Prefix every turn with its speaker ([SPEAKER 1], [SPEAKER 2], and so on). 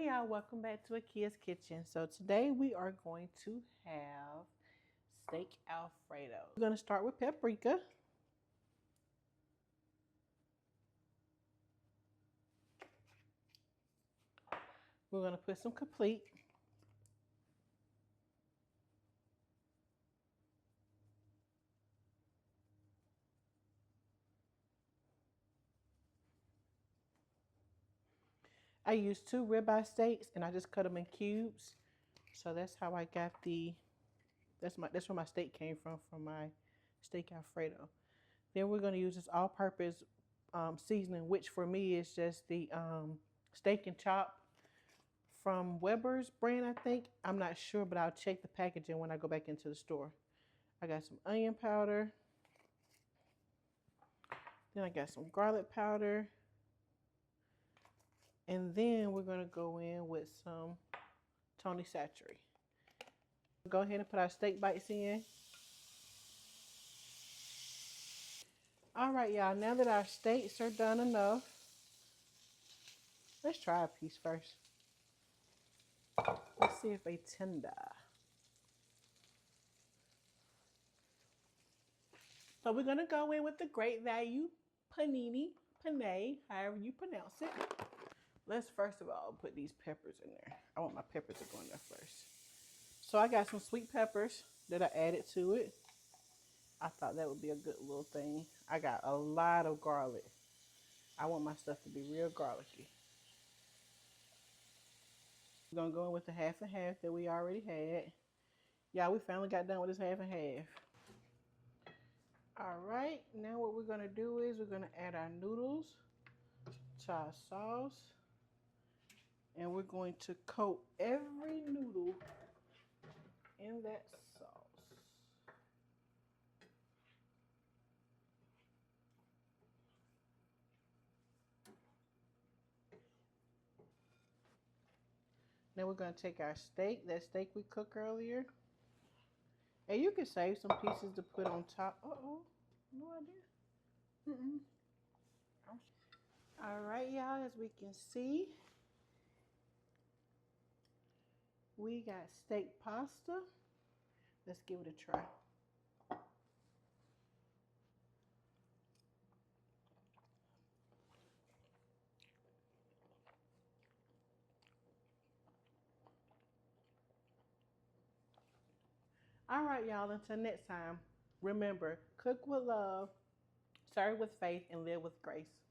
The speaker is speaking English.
[SPEAKER 1] Hey y'all, welcome back to Akia's Kitchen. So today we are going to have steak Alfredo. We're going to start with paprika. We're going to put some complete. I used 2 ribeye steaks and I just cut them in cubes. So that's how I got that's where my steak came from my steak Alfredo. Then we're going to use this all-purpose seasoning, which for me is just the steak and chop from Weber's brand, I think. I'm not sure, but I'll check the packaging when I go back into the store. I got some onion powder. Then I got some garlic powder. And then we're going to go in with some Tony Chachere. Go ahead and put our steak bites in. All right, y'all, now that our steaks are done enough, let's try a piece first. Let's see if they tender. So we're going to go in with the Great Value panini, penne, however you pronounce it. Let's first of all put these peppers in there. I want my peppers to go in there first. So I got some sweet peppers that I added to it. I thought that would be a good little thing. I got a lot of garlic. I want my stuff to be real garlicky. We're going to go in with the half and half that we already had. Yeah, we finally got done with this half and half. All right, now what we're going to do is we're going to add our noodles to our sauce. And we're going to coat every noodle in that sauce. Now we're going to take our steak, that steak we cooked earlier. And you can save some pieces to put on top. Uh-oh, no idea. All right, y'all, as we can see, we got steak pasta. Let's give it a try. All right, y'all, until next time, remember, cook with love, serve with faith, and live with grace.